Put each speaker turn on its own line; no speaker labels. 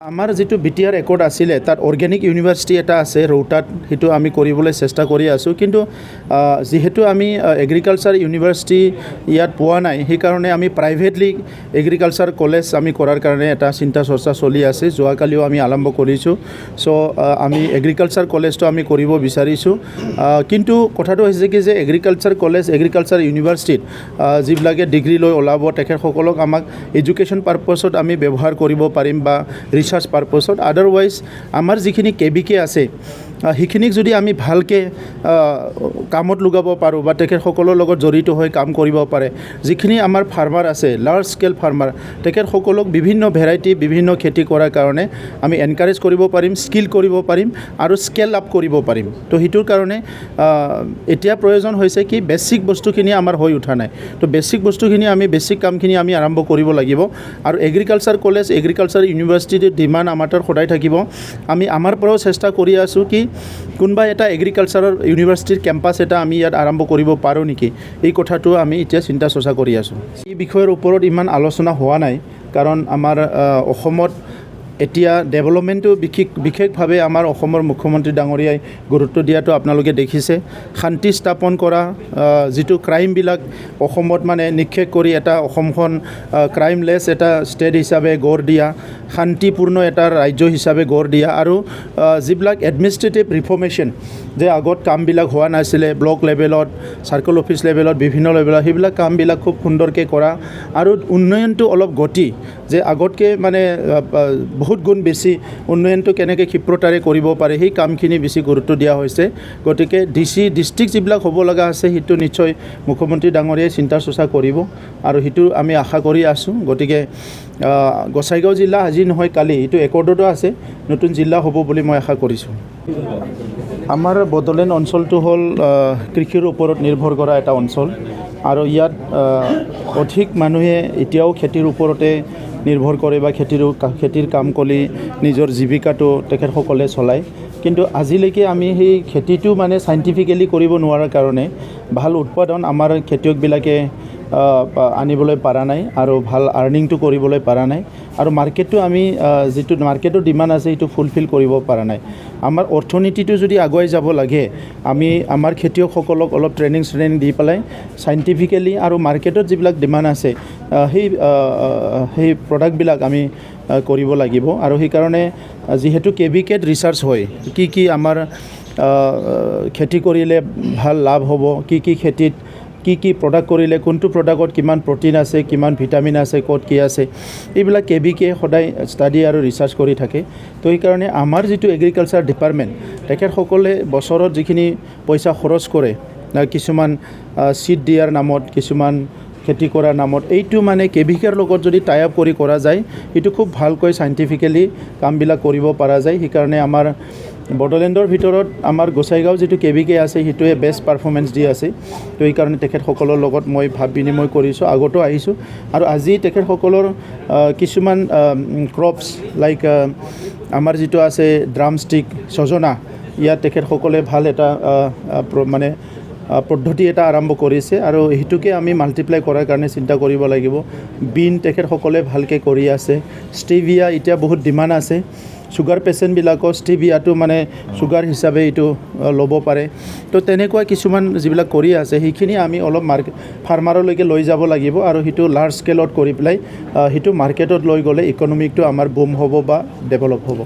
আমাৰ যেটো BTR record আছিল তাত অৰ্গেনিক ইউনিভাৰ্সিটি এটা আছে ৰৌতাত হেতু আমি কৰিবলৈ চেষ্টা কৰি আছো কিন্তু যেহেতু আমি এগ্ৰিকালচাৰ ইউনিভাৰ্সিটি ইয়াত পোৱা নাই সেই কাৰণে আমি প্ৰাইভেটলি এগ্ৰিকালচাৰ কলেজ আমি কৰাৰ কাৰণে এটা চিন্তা চৰ্চা চলি আছে যোৱাকালিও আমি আৰম্ভ কৰিছো সো আমি এগ্ৰিকালচাৰ কলেজটো আমি কৰিব বিচাৰিছো কিন্তু কথাটো হৈছে কি যে এগ্ৰিকালচাৰ কলেজ এগ্ৰিকালচাৰ ইউনিভাৰ্সিটিত যিবিলাকে ডিগ্ৰী লৈ ওলাব তেখেতসকলক আমাক এডুকেশ্যন পাৰপাছত আমি ব্যৱহাৰ কৰিব পাৰিম বা ৰিচাৰ্চ পাৰপাছত আদাৰৱাইজ আমাৰ যিখিনি কেবিকে আছে সেইখিনিক যদি আমি ভালকে কামত লগাব পাৰো বা তেখেতসকলৰ লগত জড়িত হৈ কাম কৰিব পাৰে যিখিনি আমাৰ ফাৰ্মাৰ আছে লাৰ্জ স্কেল ফাৰ্মাৰ তেখেতসকলক বিভিন্ন ভেৰাইটি বিভিন্ন খেতি কৰাৰ কাৰণে আমি এনকাৰেজ কৰিব পাৰিম স্কিল কৰিব পাৰিম আৰু স্কেল আপ কৰিব পাৰিম তো হিটোৰ কাৰণে এতিয়া প্ৰয়োজন হৈছে কি বেসিক বস্তুখিনি আমাৰ হৈ উঠা নাই তো বেসিক বস্তুখিনি আমি বেসিক কামখিনি আমি আৰম্ভ কৰিব লাগিব আৰু এগ্ৰিকালচাৰ কলেজ এগ্ৰিকালচাৰ ইউনিভাৰ্সিটিৰ ডিমান্ড আমাৰ তাৰ সদায় থাকিব আমি আমাৰ পৰাও চেষ্টা কৰি আছো কি কোনবা এটা এগ্ৰিকালচাৰৰ ইউনিভাৰ্সিটিৰ কেম্পাছ এটা আমি ইয়াত আৰম্ভ কৰিব পাৰো নেকি এই কথাটো আমি এতিয়া চিন্তা চৰ্চা কৰি আছো এই বিষয়ৰ ওপৰত ইমান আলোচনা হোৱা নাই কাৰণ আমাৰ অসমত এতিয়া ডেভেলপমেন্টটো বিশেষভাৱে আমাৰ অসমৰ মুখ্যমন্ত্ৰী ডাঙৰীয়াই গুৰুত্ব দিয়াটো আপোনালোকে দেখিছে শান্তি স্থাপন কৰা যেটো ক্ৰাইম বিলাক অসমত মানে নিক্ষেপ কৰি এটা অসমখন ক্ৰাইমলেছ এটা ষ্টেট হিচাপে গঢ় দিয়া শান্তিপূৰ্ণ এটা ৰাজ্য হিচাপে গঢ় দিয়া আৰু যিবিলাক এডমিনিষ্ট্ৰেটিভ ৰিফৰ্মেশ্যন যে আগত কামবিলাক হোৱা নাছিলে ব্লক লেভেলত সাৰ্কেল অফিচ লেভেলত বিভিন্ন লেভেলত সেইবিলাক কামবিলাক খুব সুন্দৰকৈ কৰা আৰু উন্নয়নটো অলপ গতি যে আগতকে মানে বহুত গুণ বেছি উন্নয়নটো কেনেকৈ ক্ষিপ্ৰতাৰে কৰিব পাৰে সেই কামখিনি বেছি গুৰুত্ব দিয়া হৈছে গতিকে ডিসি ডিস্ট্ৰিক্ট যিবিলাক হ'ব লগা আছে সেইটো নিশ্চয় মুখ্যমন্ত্ৰী ডাঙৰীয়াই চিন্তা চৰ্চা কৰিব আৰু সেইটো আমি আশা কৰি আছো গতিকে গোসাইগাঁও জিলা আজি নহয় কালি এইটো একৰ্ডতো আছে নতুন জিলা হ'ব বুলি মই আশা কৰিছোঁ আমাৰ বড়োলেণ্ড অঞ্চলটো হ'ল কৃষিৰ ওপৰত নিৰ্ভৰ কৰা এটা অঞ্চল আৰু ইয়াত অধিক মানুহে এতিয়াও খেতিৰ ওপৰতে নিৰ্ভৰ কৰে বা খেতিৰ কাম কৰি নিজৰ জীৱিকাটো তেখেতসকলে চলায় কিন্তু আজিলৈকে আমি সেই খেতিটো মানে সাইন্টিফিক্যালি কৰিব নোৱাৰাৰ কাৰণে ভাল উৎপাদন আমাৰ খেতিয়কবিলাকে আনিবলৈ পাৰা নাই আৰু ভাল আৰ্নিংটো কৰিবলৈ পাৰা নাই আৰু মাৰ্কেটটো আমি যেটো মাৰ্কেটৰ ডিমান্ড আছে সেইটো ফুলফিল কৰিব পাৰা নাই আমাৰ অৰ্থনীতিটো যদি আগুৱাই যাব লাগে আমি আমাৰ খেতিয়কসকলক অলপ ট্ৰেনিং দি পেলাই সাইন্টিফিক্যালি আৰু মাৰ্কেটত যিবিলাক ডিমান্ড আছে সেই প্ৰডাক্টবিলাক আমি কৰিব লাগিব আৰু সেই কাৰণে যেহেতু কেবিকেট ৰিচাৰ্চ হয় কি আমাৰ খেতি কৰিলে ভাল লাভ হ'ব কি খেতিত কি প্ৰডাক্ট কৰিলে কোনটো প্ৰডাক্টত কিমান প্ৰটিন আছে কিমান ভিটামিন আছে ক'ত কি আছে এইবিলাক কেবিকে সদায় ষ্টাডি আৰু ৰিচাৰ্চ কৰি থাকে তো এই কাৰণে আমাৰ যেটো এগ্ৰিকালচাৰ ডিপাৰ্টমেণ্ট তেখেতসকলে বছৰত যিখিনি পইচা খৰচ কৰে কিছুমান সিড দিয়াৰ নামত কিছুমান খেতি কৰাৰ নামত এইটো মানে কেবিকেৰ লগত যদি টাই আপ কৰি কৰা যায় এইটো খুব ভালকৈ সাইন্টিফিক্যালি কামবিলাক কৰিব পৰা যায় সেই কাৰণে আমাৰ বড়োলেণ্ডৰ ভিতৰত আমাৰ গোসাইগাঁও যেটো কেবিকে আছে সেইটোৱে বেষ্ট পাৰফৰ্মেন্স দি আছে তো এই কাৰণে তেখেতসকলৰ লগত মই ভাৱ বিনিময় কৰিছোঁ আগতো আহিছোঁ আৰু আজি তেখেতসকলৰ কিছুমান ক্ৰপছ লাইক আমাৰ যেটো আছে ড্ৰাম ষ্টিক সজনা ইয়াত তেখেতসকলে ভাল এটা মানে পদ্ধতি এটা আৰম্ভ কৰিছে আৰু হেতুকে আমি মাল্টিপ্লাই কৰাৰ কাৰণে চিন্তা কৰিব লাগিব বিন তেখেতসকলে ভালকৈ কৰি আছে ষ্টিভিয়া এতিয়া বহুত ডিমান্ড আছে সুগাৰ পেচেণ্টবিলাকৰ ষ্টিভিয়াটো মানে সুগাৰ হিচাপে এইটো ল'ব পাৰে তো তেনেকুৱা কিছুমান যিবিলাক কৰি আছে সেইখিনি আমি অলপ ফাৰ্মাৰলৈকে লৈ যাব লাগিব আৰু সেইটো লাৰ্জ স্কেলত কৰি পেলাই সেইটো মাৰ্কেটত লৈ গ'লে ইকনমিকটো আমাৰ বুম হ'ব বা ডেভেলপ হ'ব